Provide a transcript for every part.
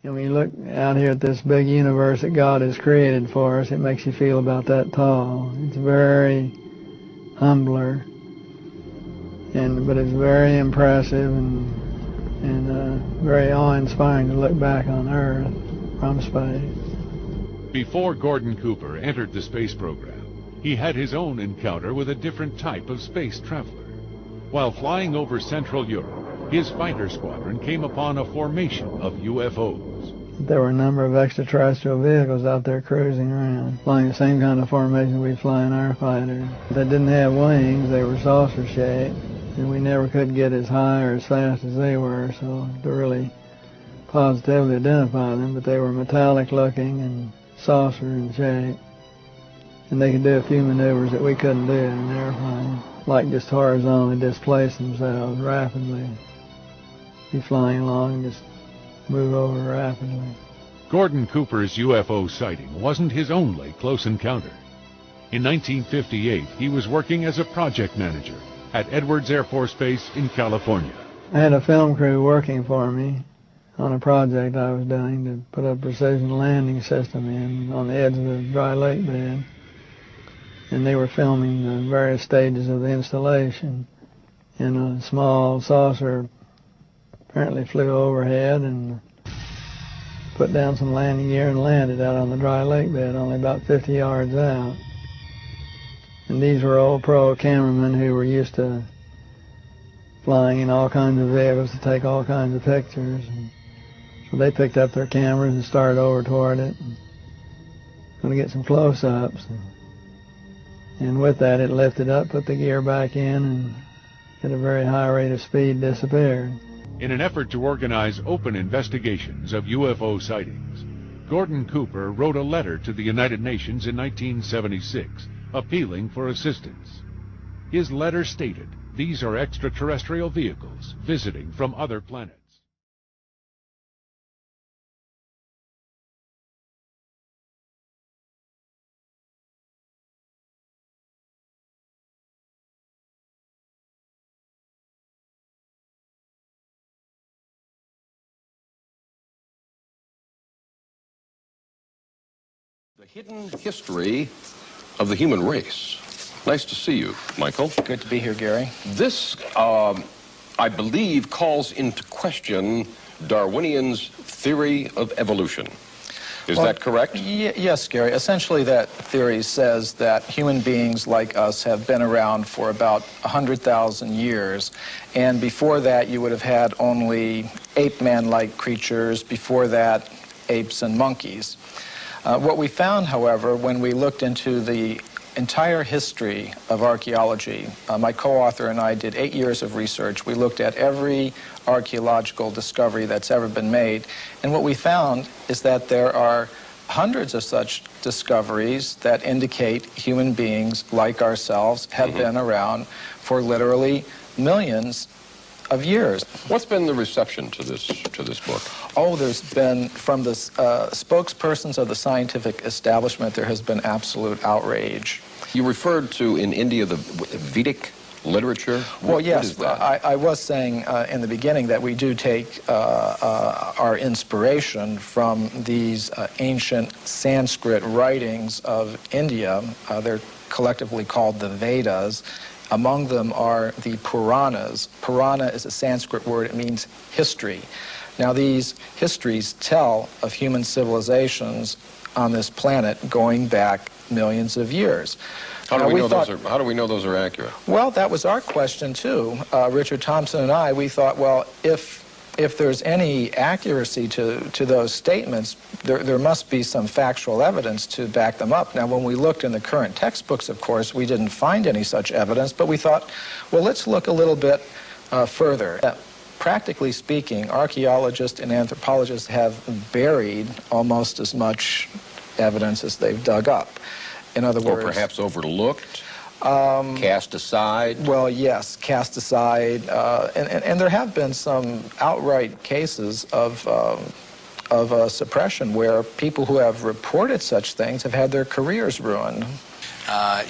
And when you look out here at this big universe that God has created for us, it makes you feel about that tall. It's very humbler, but it's very impressive and very awe-inspiring to look back on Earth from space. Before Gordon Cooper entered the space program, he had his own encounter with a different type of space traveler. While flying over Central Europe, his fighter squadron came upon a formation of UFOs. There were a number of extraterrestrial vehicles out there cruising around, flying the same kind of formation we fly in our fighters. They didn't have wings, they were saucer-shaped, and we never could get as high or as fast as they were, so to really positively identify them, but they were metallic looking and saucer in shape. And they could do a few maneuvers that we couldn't do in an airplane, like just horizontally displace themselves rapidly, be flying along and just move over rapidly. Gordon Cooper's UFO sighting wasn't his only close encounter. In 1958, he was working as a project manager at Edwards Air Force Base in California. I had a film crew working for me on a project I was doing to put a precision landing system in on the edge of the dry lake bed. And they were filming the various stages of the installation. And a small saucer apparently flew overhead and put down some landing gear and landed out on the dry lake bed, only about 50 yards out. And these were old pro cameramen who were used to flying in all kinds of vehicles to take all kinds of pictures. And so they picked up their cameras and started over toward it, and going to get some close-ups. And with that, it lifted up, put the gear back in, and at a very high rate of speed disappeared. In an effort to organize open investigations of UFO sightings, Gordon Cooper wrote a letter to the United Nations in 1976, appealing for assistance. His letter stated, these are extraterrestrial vehicles visiting from other planets. The hidden history of the human race. Nice to see you, Michael. Good to be here, Gary. This, I believe, calls into question Darwinian's theory of evolution. Is that correct? Yes, Gary. Essentially, that theory says that human beings like us have been around for about 100,000 years. And before that, you would have had only ape-man-like creatures. Before that, apes and monkeys. What we found, however, when we looked into the entire history of archaeology, my co-author and I did 8 years of research. We looked at every archaeological discovery that's ever been made, and what we found is that there are hundreds of such discoveries that indicate human beings like ourselves have been around for literally millions of years. What's been the reception to this book? Oh, there's been, from the spokespersons of the scientific establishment, there has been absolute outrage. You referred to, in India, the Vedic literature? Well, yes. What is that? I was saying in the beginning that we do take our inspiration from these ancient Sanskrit writings of India. They're collectively called the Vedas. Among them are the Puranas. Purana is a Sanskrit word. It means history. Now, these histories tell of human civilizations on this planet going back millions of years. How do we know those are accurate? Well, that was our question, too. Richard Thompson and I, we thought, well, if there's any accuracy to those statements, there must be some factual evidence to back them up. Now, when we looked in the current textbooks, of course, we didn't find any such evidence, but we thought, well, let's look a little bit further. Practically speaking, archaeologists and anthropologists have buried almost as much evidence as they've dug up. In other words... Or perhaps overlooked? Cast aside? Well, yes, cast aside. And there have been some outright cases of suppression where people who have reported such things have had their careers ruined.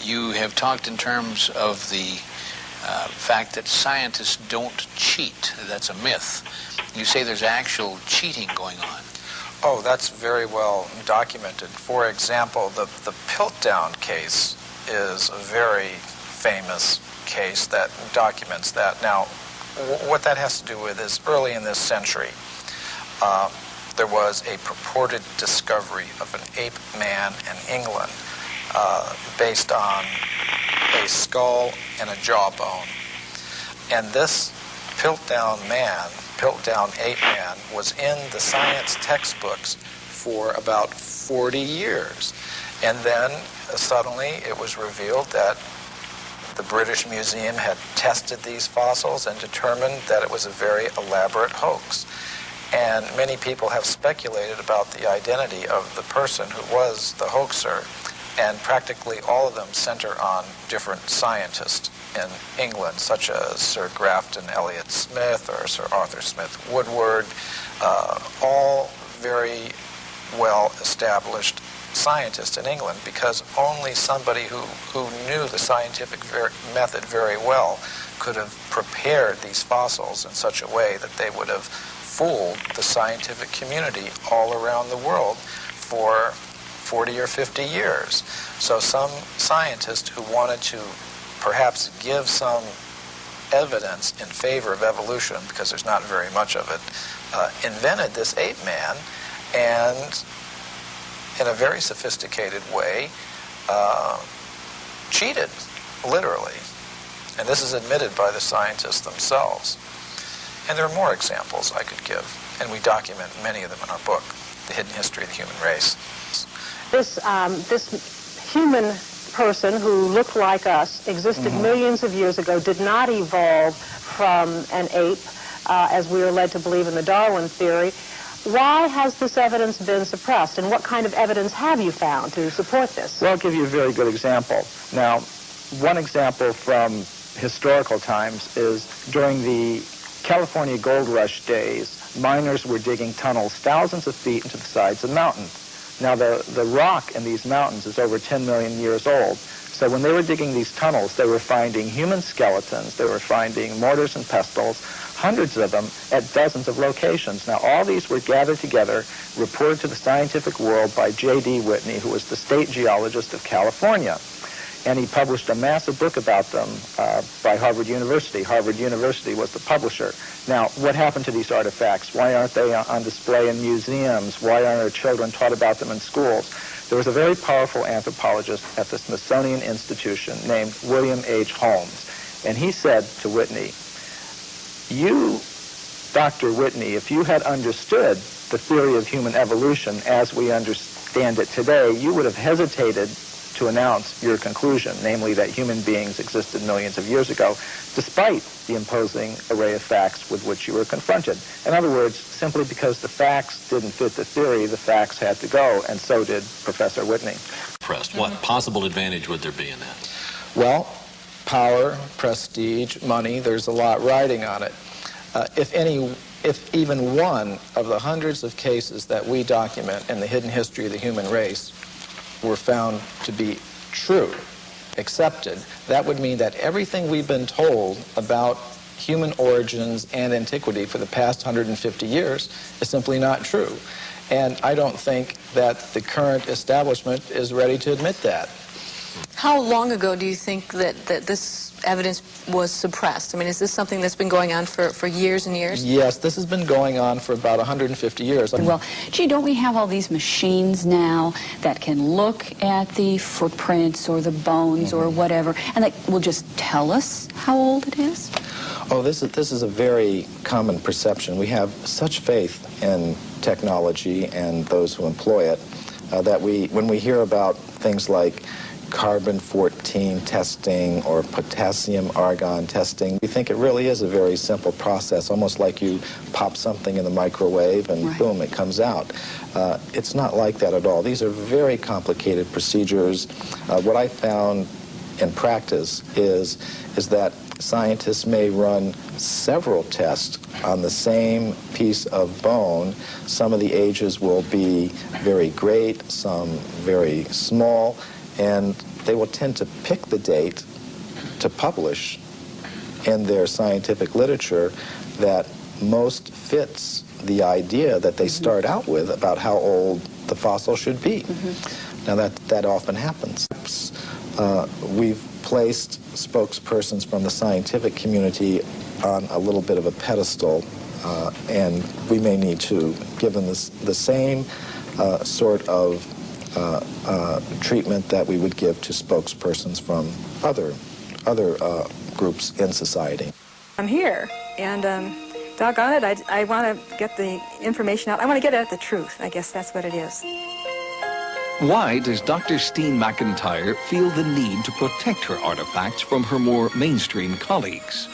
You have talked in terms of the fact that scientists don't cheat. That's a myth. You say there's actual cheating going on. Oh, that's very well documented. For example, the Piltdown case is a very famous case that documents that. Now, what that has to do with is early in this century, there was a purported discovery of an ape man in England based on a skull and a jawbone. And this Piltdown ape man, was in the science textbooks for about 40 years. And then suddenly it was revealed that the British Museum had tested these fossils and determined that it was a very elaborate hoax. And many people have speculated about the identity of the person who was the hoaxer, and practically all of them center on different scientists in England, such as Sir Grafton Elliot Smith or Sir Arthur Smith Woodward, all very well-established scientists in England, because only somebody who knew the scientific method very well could have prepared these fossils in such a way that they would have fooled the scientific community all around the world for 40 or 50 years. So some scientist who wanted to perhaps give some evidence in favor of evolution, because there's not very much of it, invented this ape man, and in a very sophisticated way cheated, literally. And this is admitted by the scientists themselves. And there are more examples I could give, and we document many of them in our book, The Hidden History of the Human Race. This human person who looked like us, existed millions of years ago, did not evolve from an ape, as we are led to believe in the Darwin theory. Why has this evidence been suppressed, and what kind of evidence have you found to support this? Well, I'll give you a very good example. Now, one example from historical times is during the California gold rush days, miners were digging tunnels thousands of feet into the sides of mountains. Now, the rock in these mountains is over 10 million years old. So when they were digging these tunnels, they were finding human skeletons, they were finding mortars and pestles, hundreds of them at dozens of locations. Now, all these were gathered together, reported to the scientific world by J.D. Whitney, who was the state geologist of California. And he published a massive book about them by Harvard University. Harvard University was the publisher. Now, what happened to these artifacts? Why aren't they on display in museums? Why aren't our children taught about them in schools? There was a very powerful anthropologist at the Smithsonian Institution named William H. Holmes. And he said to Whitney, you, Dr. Whitney, if you had understood the theory of human evolution as we understand it today, you would have hesitated to announce your conclusion, namely that human beings existed millions of years ago, despite the imposing array of facts with which you were confronted. In other words, simply because the facts didn't fit the theory, the facts had to go, and so did Professor Whitney. What possible advantage would there be in that? Well, power, prestige, money, there's a lot riding on it. If even one of the hundreds of cases that we document in the hidden history of the human race were found to be true, accepted, that would mean that everything we've been told about human origins and antiquity for the past 150 years is simply not true. And I don't think that the current establishment is ready to admit that. How long ago do you think that this evidence was suppressed? I mean, is this something that's been going on for years and years? Yes, this has been going on for about 150 years. Well, gee, don't we have all these machines now that can look at the footprints or the bones or whatever, and that will just tell us how old it is? Oh, this is a very common perception. We have such faith in technology and those who employ it that when we hear about things like carbon-14 testing or potassium-argon testing, we think it really is a very simple process, almost like you pop something in the microwave and boom, it comes out. It's not like that at all. These are very complicated procedures. What I found in practice is that scientists may run several tests on the same piece of bone. Some of the ages will be very great, some very small, and they will tend to pick the date to publish in their scientific literature that most fits the idea that they start out with about how old the fossil should be. Now that often happens. We've placed spokespersons from the scientific community on a little bit of a pedestal, and we may need to give them the same sort of treatment that we would give to spokespersons from other groups in society. I'm here, and doggone it, I want to get the information out. I want to get at the truth. I guess that's what it is. Why does Dr. Steen McIntyre feel the need to protect her artifacts from her more mainstream colleagues?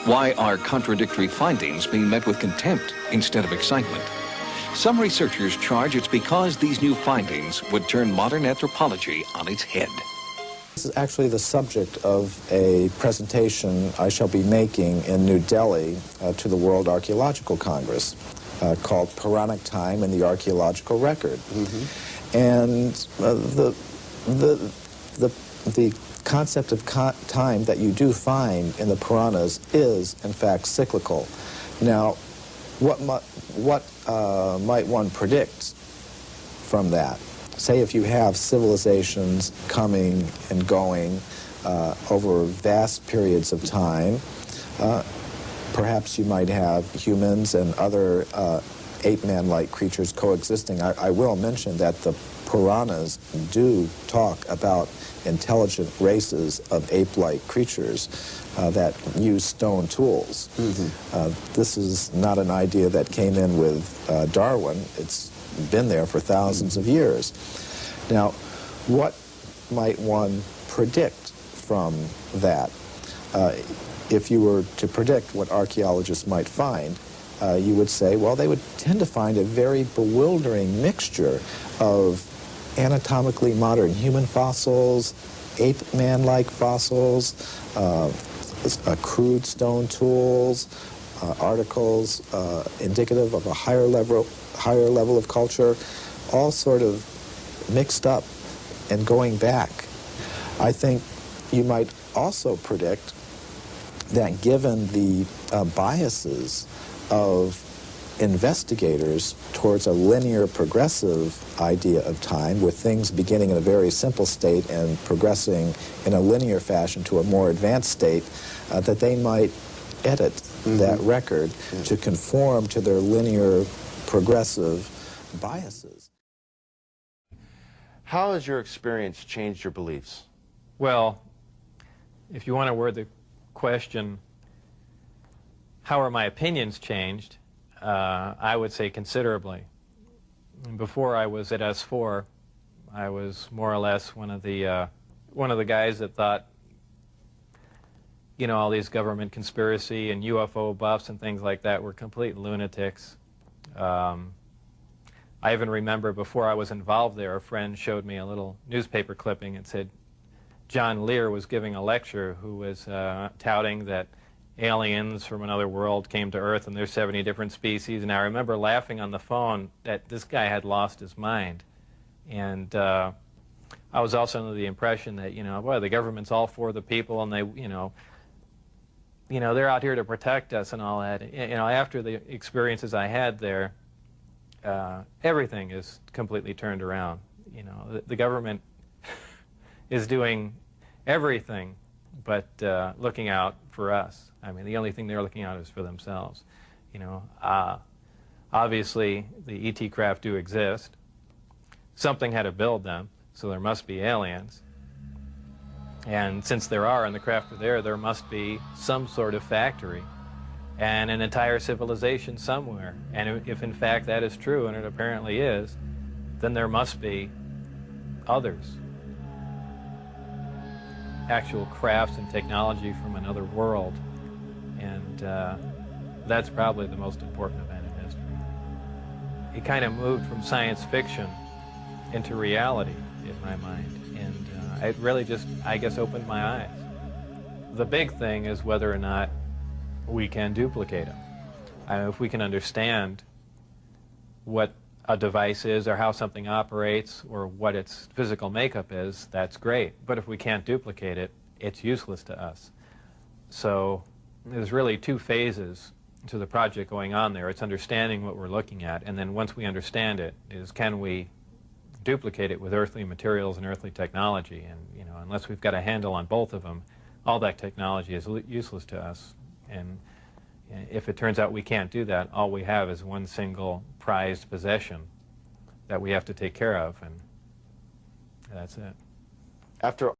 Why are contradictory findings being met with contempt instead of excitement? Some researchers charge it's because these new findings would turn modern anthropology on its head. This is actually the subject of a presentation I shall be making in New Delhi to the World Archaeological Congress called Puranic Time and the Archaeological Record. And the concept of time that you do find in the Puranas is, in fact, cyclical. Now, what might one predict from that? Say if you have civilizations coming and going over vast periods of time, perhaps you might have humans and other ape-man-like creatures coexisting. I will mention that the Puranas do talk about intelligent races of ape-like creatures that use stone tools. This is not an idea that came in with Darwin. It's been there for thousands of years. Now, what might one predict from that? If you were to predict what archaeologists might find, you would say, well, they would tend to find a very bewildering mixture of anatomically modern human fossils, ape-man-like fossils, crude stone tools, articles indicative of a higher level of culture, all sort of mixed up and going back. I think you might also predict that given the biases of investigators towards a linear progressive idea of time, with things beginning in a very simple state and progressing in a linear fashion to a more advanced state, that they might edit that record to conform to their linear progressive biases. How has your experience changed your beliefs? Well, if you want to word the question, how are my opinions changed? I would say considerably. Before I was at S4, I was more or less one of the guys that thought, you know, all these government conspiracy and UFO buffs and things like that were complete lunatics. I even remember before I was involved there, a friend showed me a little newspaper clipping and said John Lear was giving a lecture who was touting that aliens from another world came to Earth and there's 70 different species. And I remember laughing on the phone that this guy had lost his mind. And I was also under the impression that, you know, boy, the government's all for the people and they, you know, they're out here to protect us and all that. You know, after the experiences I had there, everything is completely turned around. You know, the government is doing everything but looking out for us. I mean, the only thing they're looking out is for themselves. You know, obviously the ET craft do exist. Something had to build them, so there must be aliens. And since there are, and the craft are there must be some sort of factory and an entire civilization somewhere. And if in fact that is true, and it apparently is, then there must be others. Actual crafts and technology from another world. And that's probably the most important event in history. It kind of moved from science fiction into reality in my mind. And it really just, I guess, opened my eyes. The big thing is whether or not we can duplicate them. If we can understand what a device is or how something operates or what its physical makeup is, that's great. But if we can't duplicate it, it's useless to us. So there's really two phases the project going on there. It's understanding what we're looking at, and then once we understand it, is can we duplicate it with earthly materials and earthly technology? And you know, unless we've got a handle on both of them, all that technology is useless to us. And if it turns out we can't do that, all we have is one single prized possession that we have to take care of, and that's it. After